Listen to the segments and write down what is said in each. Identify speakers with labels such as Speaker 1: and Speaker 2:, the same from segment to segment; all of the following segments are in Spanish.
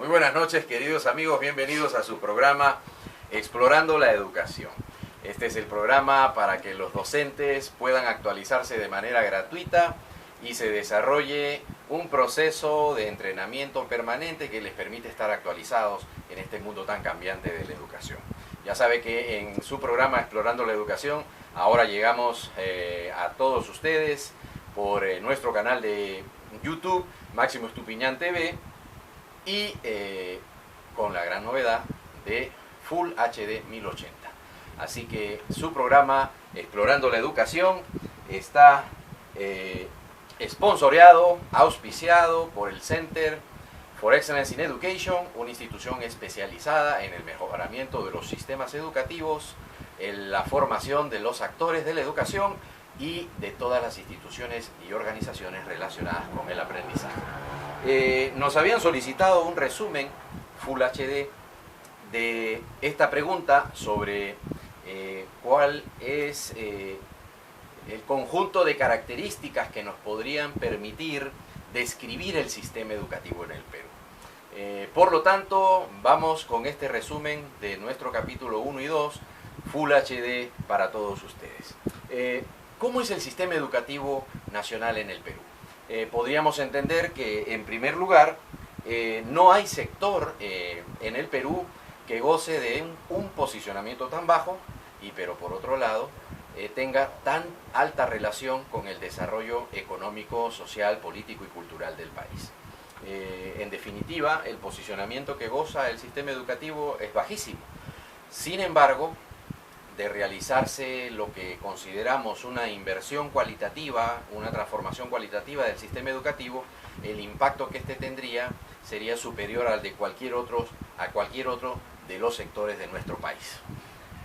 Speaker 1: Muy buenas noches, queridos amigos, bienvenidos a su programa Explorando la Educación. Este es el programa para que los docentes puedan actualizarse de manera gratuita y se desarrolle un proceso de entrenamiento permanente que les permite estar actualizados en este mundo tan cambiante de la educación. Ya sabe que en su programa Explorando la Educación ahora llegamos a todos ustedes por nuestro canal de YouTube, Máximo Estupiñán TV, y con la gran novedad de Full HD 1080. Así que su programa Explorando la Educación está sponsoreado, auspiciado por el Center for Excellence in Education, una institución especializada en el mejoramiento de los sistemas educativos, en la formación de los actores de la educación y de todas las instituciones y organizaciones relacionadas con el aprendizaje. Nos habían solicitado un resumen Full HD de esta pregunta sobre cuál es el conjunto de características que nos podrían permitir describir el sistema educativo en el Perú. Por lo tanto, vamos con este resumen de nuestro capítulo 1 y 2, Full HD para todos ustedes. ¿Cómo es el sistema educativo nacional en el Perú? Podríamos entender que, en primer lugar, no hay sector en el Perú que goce de un posicionamiento tan bajo, pero por otro lado, tenga tan alta relación con el desarrollo económico, social, político y cultural del país. En definitiva, el posicionamiento que goza el sistema educativo es bajísimo. Sin embargo, de realizarse lo que consideramos una inversión cualitativa, una transformación cualitativa del sistema educativo, el impacto que éste tendría sería superior al de cualquier otro de los sectores de nuestro país.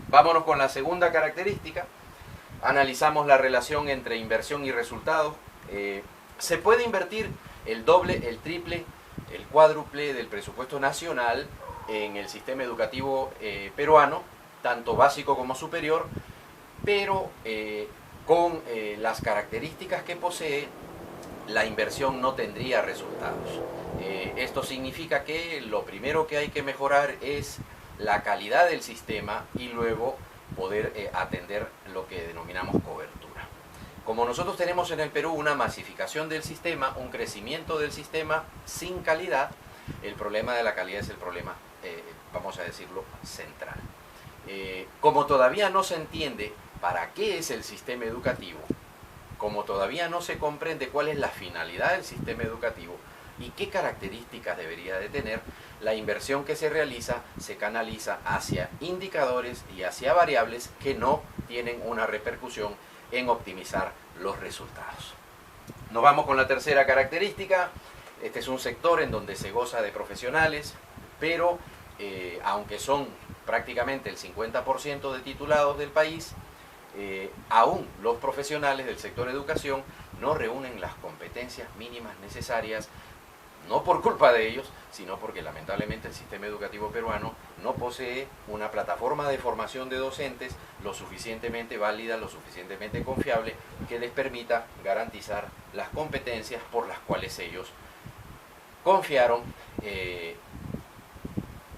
Speaker 1: Vámonos con la segunda característica. Analizamos la relación entre inversión y resultados. Se puede invertir el doble, el triple, el cuádruple del presupuesto nacional en el sistema educativo peruano, tanto básico como superior, pero con las características que posee, la inversión no tendría resultados. Esto significa que lo primero que hay que mejorar es la calidad del sistema y luego poder atender lo que denominamos cobertura. Como nosotros tenemos en el Perú una masificación del sistema, un crecimiento del sistema sin calidad, el problema de la calidad es el problema, vamos a decirlo, central. Como todavía no se entiende para qué es el sistema educativo, como todavía no se comprende cuál es la finalidad del sistema educativo y qué características debería de tener, la inversión que se realiza se canaliza hacia indicadores y hacia variables que no tienen una repercusión en optimizar los resultados. Nos vamos con la tercera característica. Este es un sector en donde se goza de profesionales, pero aunque son prácticamente el 50% de titulados del país, aún los profesionales del sector educación no reúnen las competencias mínimas necesarias, no por culpa de ellos, sino porque lamentablemente el sistema educativo peruano no posee una plataforma de formación de docentes lo suficientemente válida, lo suficientemente confiable, que les permita garantizar las competencias por las cuales ellos confiaron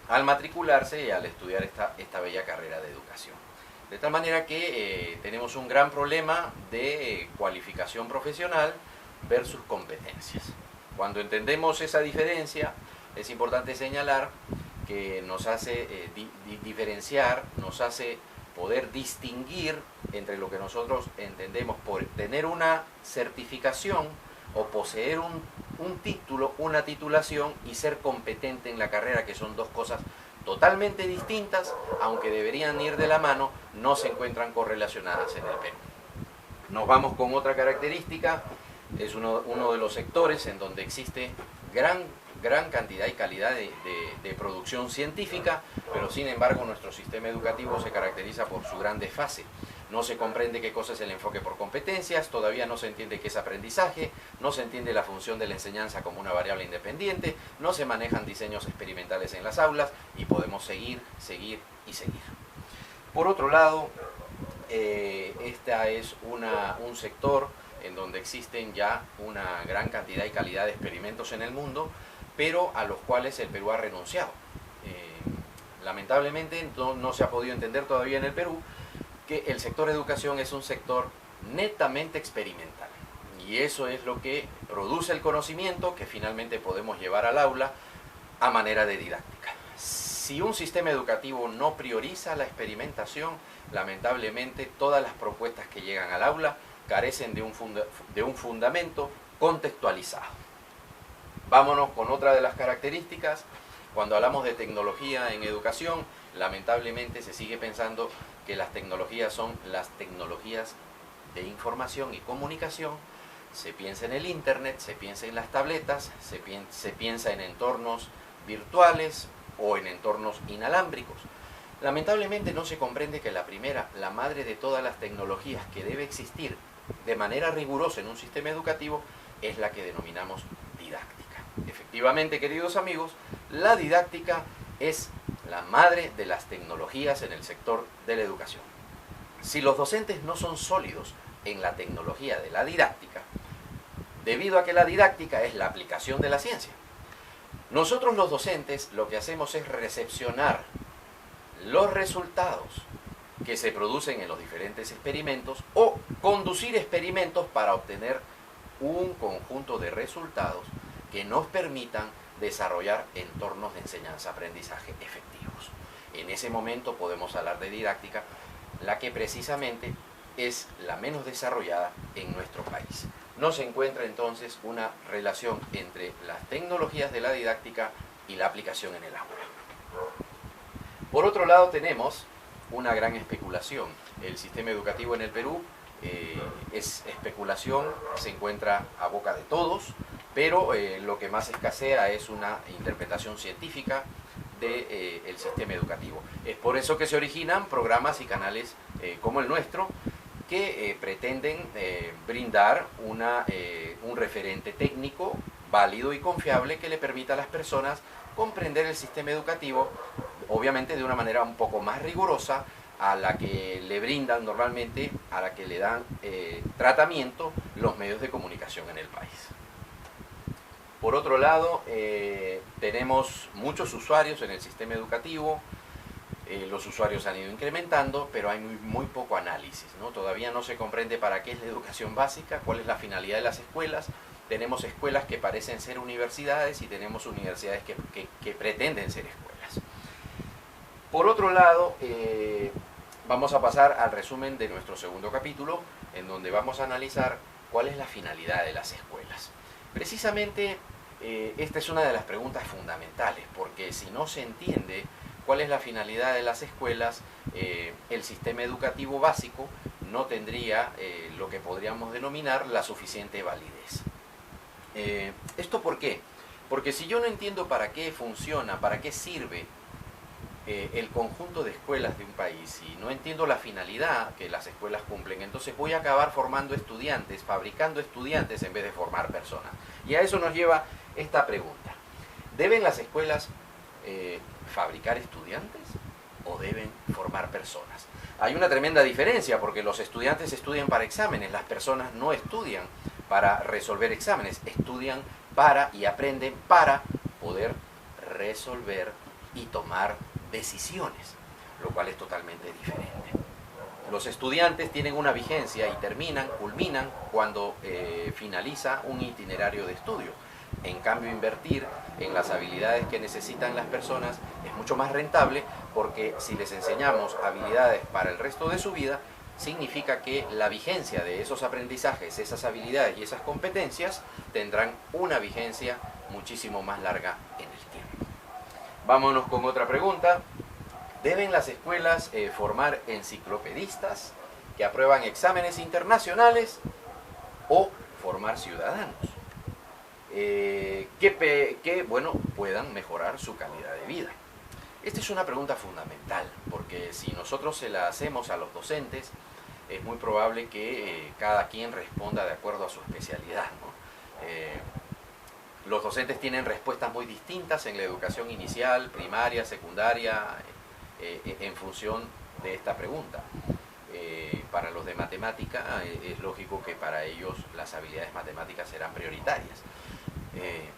Speaker 1: al matricularse y al estudiar esta bella carrera de educación. De tal manera que tenemos un gran problema de cualificación profesional versus competencias. Cuando entendemos esa diferencia, es importante señalar que nos hace diferenciar, nos hace poder distinguir entre lo que nosotros entendemos por tener una certificación o poseer un título, una titulación y ser competente en la carrera, que son dos cosas totalmente distintas, aunque deberían ir de la mano, no se encuentran correlacionadas en el Perú. Nos vamos con otra característica. Es uno de los sectores en donde existe gran cantidad y calidad de producción científica, pero sin embargo nuestro sistema educativo se caracteriza por su gran desfase. No se comprende qué cosa es el enfoque por competencias, todavía no se entiende qué es aprendizaje, no se entiende la función de la enseñanza como una variable independiente, no se manejan diseños experimentales en las aulas y podemos seguir y seguir. Por otro lado, esta es un sector en donde existen ya una gran cantidad y calidad de experimentos en el mundo, pero a los cuales el Perú ha renunciado. Lamentablemente no se ha podido entender todavía en el Perú que el sector educación es un sector netamente experimental. Y eso es lo que produce el conocimiento que finalmente podemos llevar al aula a manera de didáctica. Si un sistema educativo no prioriza la experimentación, lamentablemente todas las propuestas que llegan al aula carecen de un fundamento contextualizado. Vámonos con otra de las características. Cuando hablamos de tecnología en educación, lamentablemente se sigue pensando que las tecnologías son las tecnologías de información y comunicación. Se piensa en el internet, se piensa en las tabletas, se piensa en entornos virtuales o en entornos inalámbricos. Lamentablemente no se comprende que la primera, la madre de todas las tecnologías que debe existir de manera rigurosa en un sistema educativo, es la que denominamos didáctica. Efectivamente, queridos amigos, la didáctica es la madre de las tecnologías en el sector de la educación. Si los docentes no son sólidos en la tecnología de la didáctica, debido a que la didáctica es la aplicación de la ciencia, nosotros los docentes lo que hacemos es recepcionar los resultados que se producen en los diferentes experimentos o conducir experimentos para obtener un conjunto de resultados que nos permitan desarrollar entornos de enseñanza-aprendizaje efectivos. En ese momento podemos hablar de didáctica, la que precisamente es la menos desarrollada en nuestro país. No se encuentra entonces una relación entre las tecnologías de la didáctica y la aplicación en el aula. Por otro lado, tenemos una gran especulación. El sistema educativo en el Perú es especulación, se encuentra a boca de todos, pero lo que más escasea es una interpretación científica del sistema educativo. Es por eso que se originan programas y canales como el nuestro, que pretenden brindar un referente técnico válido y confiable que le permita a las personas comprender el sistema educativo, obviamente de una manera un poco más rigurosa a la que le brindan normalmente, a la que le dan tratamiento los medios de comunicación en el país. Por otro lado, tenemos muchos usuarios en el sistema educativo. Los usuarios han ido incrementando, pero hay muy poco análisis, ¿no? Todavía no se comprende para qué es la educación básica, cuál es la finalidad de las escuelas. Tenemos escuelas que parecen ser universidades y tenemos universidades que pretenden ser escuelas. Por otro lado, vamos a pasar al resumen de nuestro segundo capítulo, en donde vamos a analizar cuál es la finalidad de las escuelas. Precisamente, esta es una de las preguntas fundamentales, porque si no se entiende cuál es la finalidad de las escuelas, el sistema educativo básico no tendría lo que podríamos denominar la suficiente validez. ¿Esto por qué? Porque si yo no entiendo para qué funciona, para qué sirve el conjunto de escuelas de un país y no entiendo la finalidad que las escuelas cumplen, entonces voy a acabar formando estudiantes, fabricando estudiantes en vez de formar personas. Y a eso nos lleva esta pregunta: ¿deben las escuelas fabricar estudiantes o deben formar personas? Hay una tremenda diferencia, porque los estudiantes estudian para exámenes, las personas no estudian para resolver exámenes, estudian para y aprenden para poder resolver y tomar decisiones, lo cual es totalmente diferente. Los estudiantes tienen una vigencia y culminan cuando finaliza un itinerario de estudio. En cambio, invertir en las habilidades que necesitan las personas es mucho más rentable, porque si les enseñamos habilidades para el resto de su vida, significa que la vigencia de esos aprendizajes, esas habilidades y esas competencias tendrán una vigencia muchísimo más larga en el tiempo. Vámonos con otra pregunta. ¿Deben las escuelas formar enciclopedistas que aprueban exámenes internacionales o formar ciudadanos que puedan mejorar su calidad de vida? Esta es una pregunta fundamental, porque si nosotros se la hacemos a los docentes, es muy probable que cada quien responda de acuerdo a su especialidad, ¿no? Los docentes tienen respuestas muy distintas en la educación inicial, primaria, secundaria, en función de esta pregunta. Para los de matemática, es lógico que para ellos las habilidades matemáticas serán prioritarias.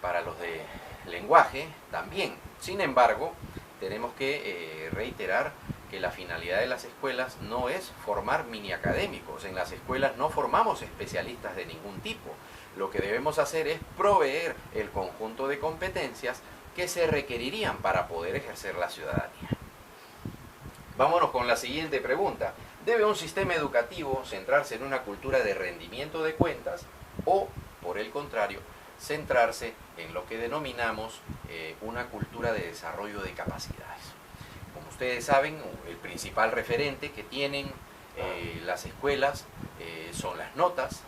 Speaker 1: Para los de lenguaje también. Sin embargo, tenemos que reiterar que la finalidad de las escuelas no es formar mini académicos. En las escuelas no formamos especialistas de ningún tipo. Lo que debemos hacer es proveer el conjunto de competencias que se requerirían para poder ejercer la ciudadanía. Vámonos con la siguiente pregunta. ¿Debe un sistema educativo centrarse en una cultura de rendimiento de cuentas o, por el contrario, centrarse en lo que denominamos una cultura de desarrollo de capacidades? Como ustedes saben, el principal referente que tienen las escuelas son las notas,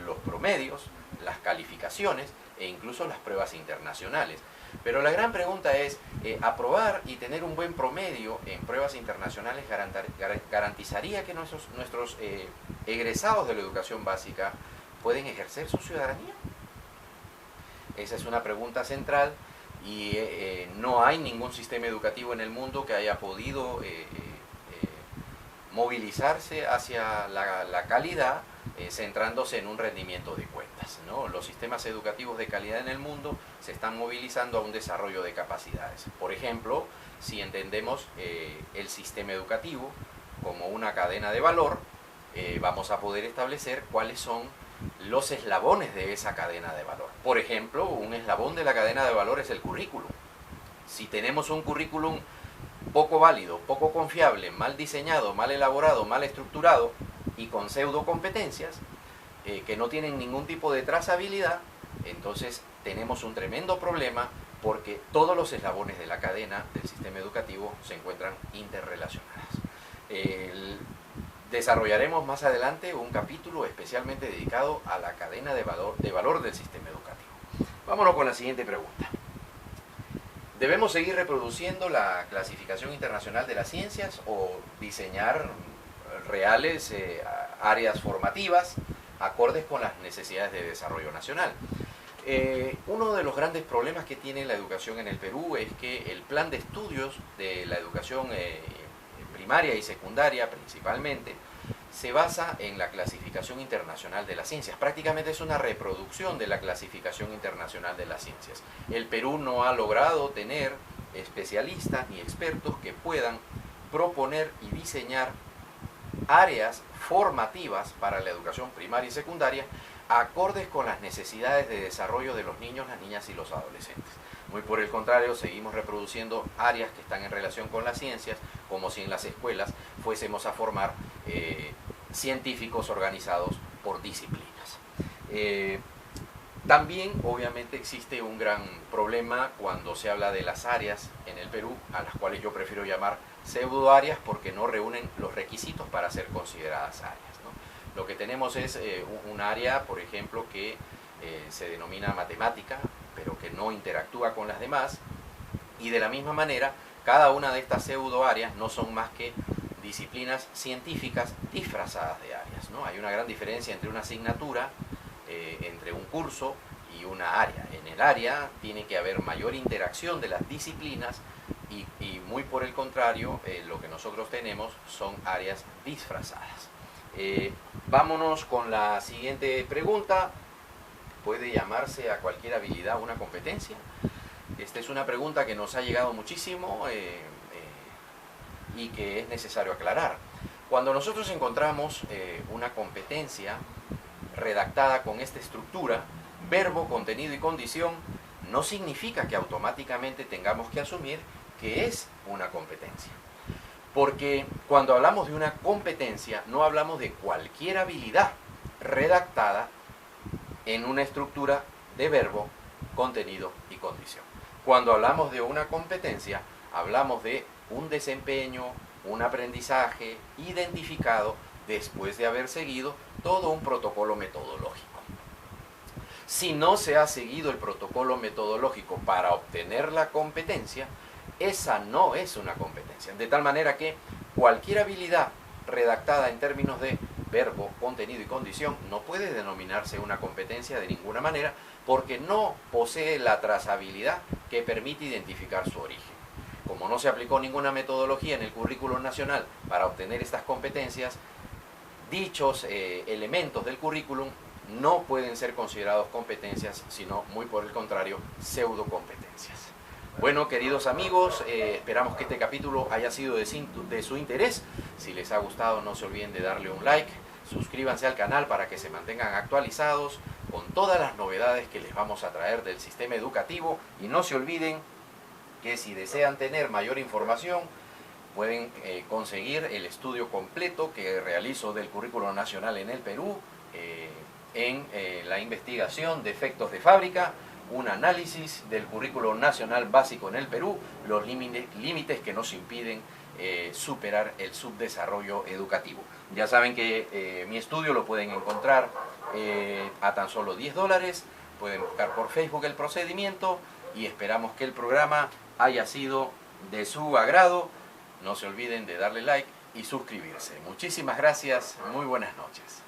Speaker 1: los promedios, las calificaciones e incluso las pruebas internacionales. Pero la gran pregunta es, ¿aprobar y tener un buen promedio en pruebas internacionales garantizaría que nuestros egresados de la educación básica pueden ejercer su ciudadanía? Esa es una pregunta central y no hay ningún sistema educativo en el mundo que haya podido movilizarse hacia la calidad centrándose en un rendimiento de cuentas, ¿no? Los sistemas educativos de calidad en el mundo se están movilizando a un desarrollo de capacidades. Por ejemplo, si entendemos el sistema educativo como una cadena de valor, vamos a poder establecer cuáles son los eslabones de esa cadena de valor. Por ejemplo, un eslabón de la cadena de valor es el currículum. Si tenemos un currículum poco válido, poco confiable, mal diseñado, mal elaborado, mal estructurado y con pseudo competencias que no tienen ningún tipo de trazabilidad, entonces tenemos un tremendo problema porque todos los eslabones de la cadena del sistema educativo se encuentran interrelacionadas. Desarrollaremos más adelante un capítulo especialmente dedicado a la cadena de valor del sistema educativo. Vámonos con la siguiente pregunta. ¿Debemos seguir reproduciendo la clasificación internacional de las ciencias o diseñar reales áreas formativas acordes con las necesidades de desarrollo nacional? Uno de los grandes problemas que tiene la educación en el Perú es que el plan de estudios de la educación primaria y secundaria principalmente se basa en la clasificación internacional de las ciencias. Prácticamente es una reproducción de la clasificación internacional de las ciencias. El Perú no ha logrado tener especialistas ni expertos que puedan proponer y diseñar áreas formativas para la educación primaria y secundaria acordes con las necesidades de desarrollo de los niños, las niñas y los adolescentes. Muy por el contrario, seguimos reproduciendo áreas que están en relación con las ciencias, como si en las escuelas fuésemos a formar científicos organizados por disciplinas. También, obviamente, existe un gran problema cuando se habla de las áreas en el Perú, a las cuales yo prefiero llamar pseudoáreas porque no reúnen los requisitos para ser consideradas áreas, ¿no? Lo que tenemos es un área, por ejemplo, que se denomina matemática, pero que no interactúa con las demás, y de la misma manera, cada una de estas pseudoáreas no son más que disciplinas científicas disfrazadas de áreas, ¿no? Hay una gran diferencia entre una asignatura, entre un curso y una área. En el área tiene que haber mayor interacción de las disciplinas y muy por el contrario, lo que nosotros tenemos son áreas disfrazadas. Vámonos con la siguiente pregunta. ¿Puede llamarse a cualquier habilidad una competencia? Esta es una pregunta que nos ha llegado muchísimo y que es necesario aclarar. Cuando nosotros encontramos una competencia redactada con esta estructura, verbo, contenido y condición, no significa que automáticamente tengamos que asumir que es una competencia. Porque cuando hablamos de una competencia, no hablamos de cualquier habilidad redactada en una estructura de verbo, contenido y condición. Cuando hablamos de una competencia, hablamos de un desempeño, un aprendizaje identificado después de haber seguido todo un protocolo metodológico. Si no se ha seguido el protocolo metodológico para obtener la competencia, esa no es una competencia. De tal manera que cualquier habilidad redactada en términos de verbo, contenido y condición no puede denominarse una competencia de ninguna manera porque no posee la trazabilidad que permite identificar su origen. Como no se aplicó ninguna metodología en el currículo nacional para obtener estas competencias, dichos elementos del currículum no pueden ser considerados competencias, sino muy por el contrario, pseudocompetencias. Bueno, queridos amigos, esperamos que este capítulo haya sido de su interés. Si les ha gustado, no se olviden de darle un like, suscríbanse al canal para que se mantengan actualizados con todas las novedades que les vamos a traer del sistema educativo, y no se olviden que si desean tener mayor información pueden conseguir el estudio completo que realizo del currículo nacional en el Perú, en la investigación de efectos de fábrica, un análisis del currículo nacional básico en el Perú, los límites que nos impiden superar el subdesarrollo educativo. Ya saben que mi estudio lo pueden encontrar a tan solo $10, pueden buscar por Facebook el procedimiento, y esperamos que el programa haya sido de su agrado. No se olviden de darle like y suscribirse. Muchísimas gracias, muy buenas noches.